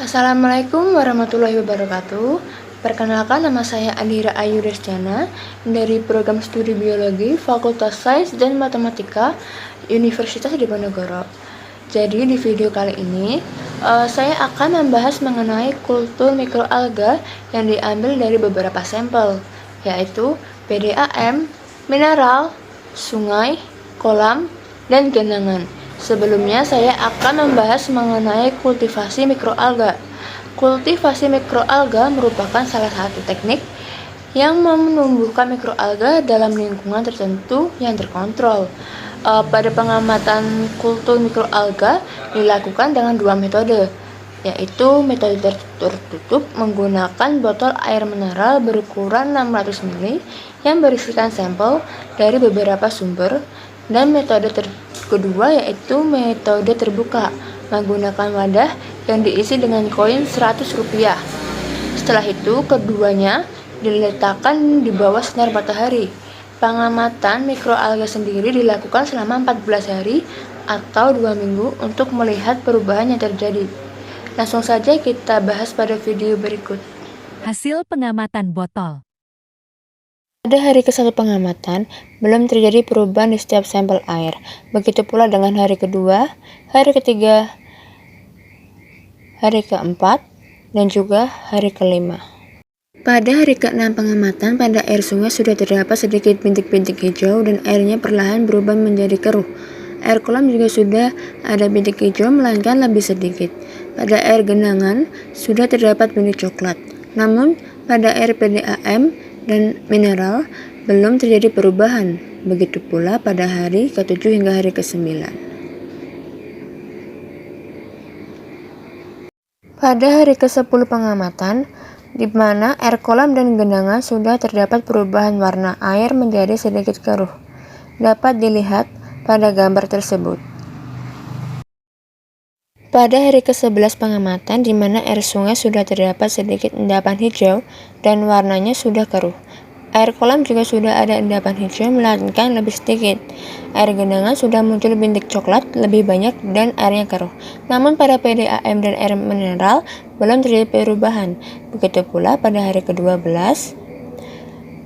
Assalamualaikum warahmatullahi wabarakatuh. Perkenalkan, nama saya Andira Ayu Desjana dari program studi biologi Fakultas Sains dan Matematika Universitas Diponegoro. Jadi di video kali ini saya akan membahas mengenai kultur mikroalga yang diambil dari beberapa sampel, yaitu PDAM, mineral, sungai, kolam, dan genangan. Sebelumnya saya akan membahas mengenai kultivasi mikroalga. Kultivasi mikroalga merupakan salah satu teknik yang menumbuhkan mikroalga dalam lingkungan tertentu yang terkontrol. Pada pengamatan kultur mikroalga dilakukan dengan dua metode, yaitu metode tertutup menggunakan botol air mineral berukuran 600 ml yang berisikan sampel dari beberapa sumber, dan metode kedua yaitu metode terbuka menggunakan wadah yang diisi dengan koin Rp100. Setelah itu keduanya diletakkan di bawah sinar matahari. Pengamatan mikroalga sendiri dilakukan selama 14 hari atau 2 minggu untuk melihat perubahan yang terjadi. Langsung saja kita bahas pada video berikut. Hasil pengamatan botol. Pada hari ke-1 pengamatan, belum terjadi perubahan di setiap sampel air. Begitu pula dengan hari kedua, hari ketiga, hari keempat, dan juga hari kelima. Pada hari ke-6 pengamatan, pada air sungai sudah terdapat sedikit bintik-bintik hijau dan airnya perlahan berubah menjadi keruh. Air kolam juga sudah ada bintik hijau, melainkan lebih sedikit. Pada air genangan sudah terdapat bintik coklat. Namun, pada air PDAM dan mineral belum terjadi perubahan. Begitu pula pada hari ke-7 hingga hari ke-9. Pada hari ke-10 pengamatan, di mana air kolam dan genangan sudah terdapat perubahan warna air menjadi sedikit keruh, dapat dilihat pada gambar tersebut. Pada hari ke-11 pengamatan, di mana air sungai sudah terdapat sedikit endapan hijau dan warnanya sudah keruh. Air kolam juga sudah ada endapan hijau, melainkan lebih sedikit. Air genangan sudah muncul bintik coklat lebih banyak dan airnya keruh. Namun pada PDAM dan air mineral belum terjadi perubahan. Begitu pula pada hari ke-12.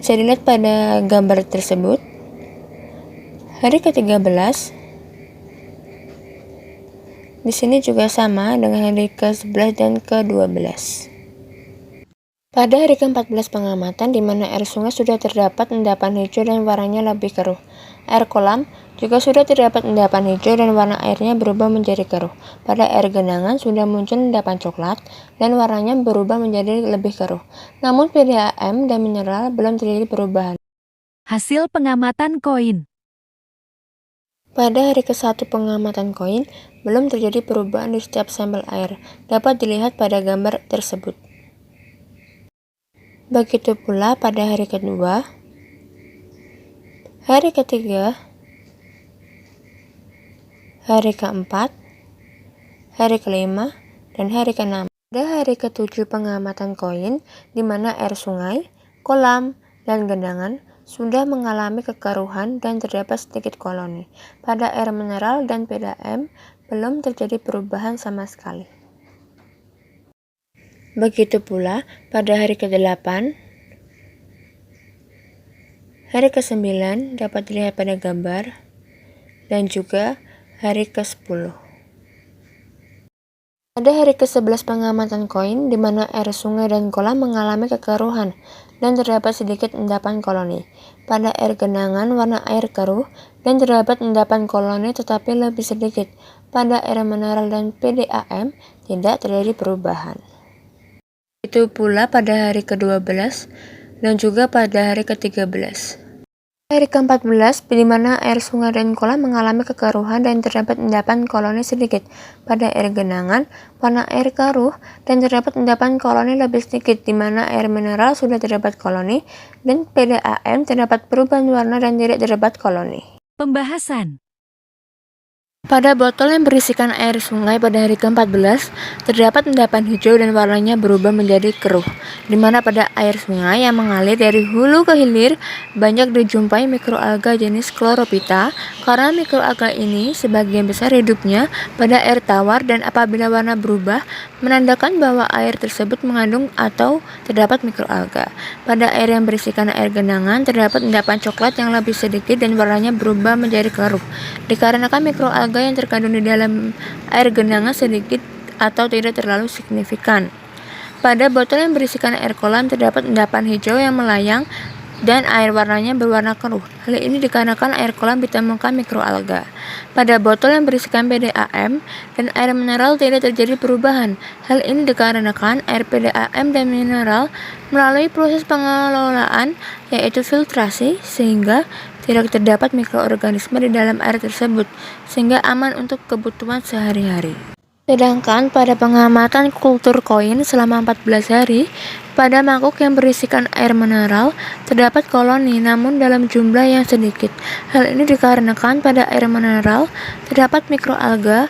Bisa dilihat pada gambar tersebut. Hari ke-13 di sini juga sama dengan hari ke-11 dan ke-12. Pada hari ke-14 pengamatan, di mana air sungai sudah terdapat endapan hijau dan warnanya lebih keruh. Air kolam juga sudah terdapat endapan hijau dan warna airnya berubah menjadi keruh. Pada air genangan sudah muncul endapan coklat dan warnanya berubah menjadi lebih keruh. Namun PDAM dan mineral belum terjadi perubahan. Hasil pengamatan koin. Pada hari ke-1 pengamatan koin, belum terjadi perubahan di setiap sampel air, dapat dilihat pada gambar tersebut. Begitu pula pada hari kedua, hari ketiga, hari keempat, hari kelima, dan hari keenam. Pada hari ke-7 pengamatan koin, di mana air sungai, kolam, dan genangan sudah mengalami kekeruhan dan terdapat sedikit koloni. Pada air mineral dan PDAM belum terjadi perubahan sama sekali. Begitu pula pada hari ke-8, hari ke-9 dapat dilihat pada gambar, dan juga hari ke-10. Pada hari ke-11 pengamatan koin, di mana air sungai dan kolam mengalami kekeruhan dan terdapat sedikit endapan koloni. Pada air genangan, warna air keruh dan terdapat endapan koloni tetapi lebih sedikit. Pada air mineral dan PDAM tidak terjadi perubahan. Itu pula pada hari ke-12 dan juga pada hari ke-13. Hari ke-14, di mana air sungai dan kolam mengalami kekeruhan dan terdapat endapan koloni sedikit. Pada air genangan, warna air keruh dan terdapat endapan koloni lebih sedikit, di mana air mineral sudah terdapat koloni, dan PDAM terdapat perubahan warna dan tidak terdapat koloni. Pembahasan. Pada botol yang berisikan air sungai pada hari ke-14, terdapat endapan hijau dan warnanya berubah menjadi keruh, di mana pada air sungai yang mengalir dari hulu ke hilir banyak dijumpai mikroalga jenis Chlorophyta, karena mikroalga ini sebagian besar hidupnya pada air tawar dan apabila warna berubah, menandakan bahwa air tersebut mengandung atau terdapat mikroalga. Pada air yang berisikan air genangan, terdapat endapan coklat yang lebih sedikit dan warnanya berubah menjadi keruh, dikarenakan mikroalga yang terkandung di dalam air genangan sedikit atau tidak terlalu signifikan. Pada botol yang berisikan air kolam terdapat endapan hijau yang melayang dan air warnanya berwarna keruh. Hal ini dikarenakan air kolam ditemukan mikroalga. Pada botol yang berisikan PDAM dan air mineral tidak terjadi perubahan. Hal ini dikarenakan air PDAM dan mineral melalui proses pengelolaan yaitu filtrasi sehingga tidak terdapat mikroorganisme di dalam air tersebut sehingga aman untuk kebutuhan sehari-hari. Sedangkan pada pengamatan kultur koin selama 14 hari, pada mangkuk yang berisikan air mineral terdapat koloni namun dalam jumlah yang sedikit. Hal ini dikarenakan pada air mineral terdapat mikroalga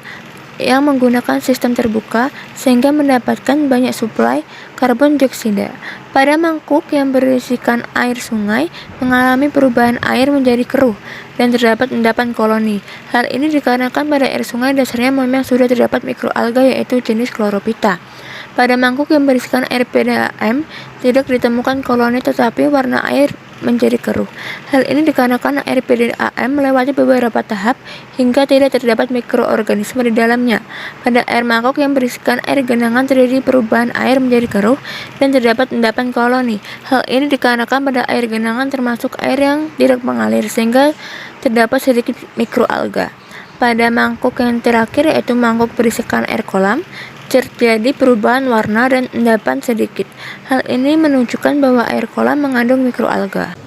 yang menggunakan sistem terbuka sehingga mendapatkan banyak suplai karbon dioksida. Pada mangkuk yang berisikan air sungai mengalami perubahan air menjadi keruh dan terdapat endapan koloni. Hal ini dikarenakan pada air sungai dasarnya memang sudah terdapat mikroalga yaitu jenis Chlorophyta. Pada mangkuk yang berisikan air PDAM tidak ditemukan koloni tetapi warna air menjadi keruh. Hal ini dikarenakan air PDAM melewati beberapa tahap hingga tidak terdapat mikroorganisme di dalamnya. Pada air mangkok yang berisikan air genangan terjadi perubahan air menjadi keruh dan terdapat endapan koloni. Hal ini dikarenakan pada air genangan termasuk air yang tidak mengalir sehingga terdapat sedikit mikroalga. Pada mangkuk yang terakhir yaitu mangkuk berisikan air kolam, terjadi perubahan warna dan endapan sedikit. Hal ini menunjukkan bahwa air kolam mengandung mikroalga.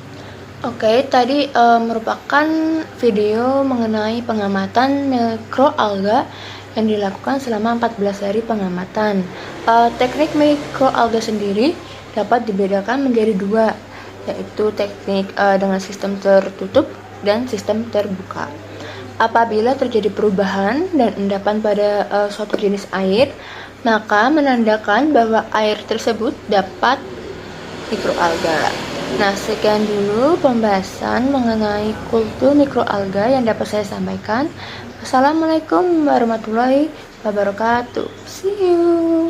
Oke, tadi merupakan video mengenai pengamatan mikroalga yang dilakukan selama 14 hari pengamatan. Teknik mikroalga sendiri dapat dibedakan menjadi dua, yaitu teknik dengan sistem tertutup dan sistem terbuka. Apabila terjadi perubahan dan endapan pada suatu jenis air, maka menandakan bahwa air tersebut dapat mikroalga. Nah, sekian dulu pembahasan mengenai kultur mikroalga yang dapat saya sampaikan. Wassalamualaikum warahmatullahi wabarakatuh. See you.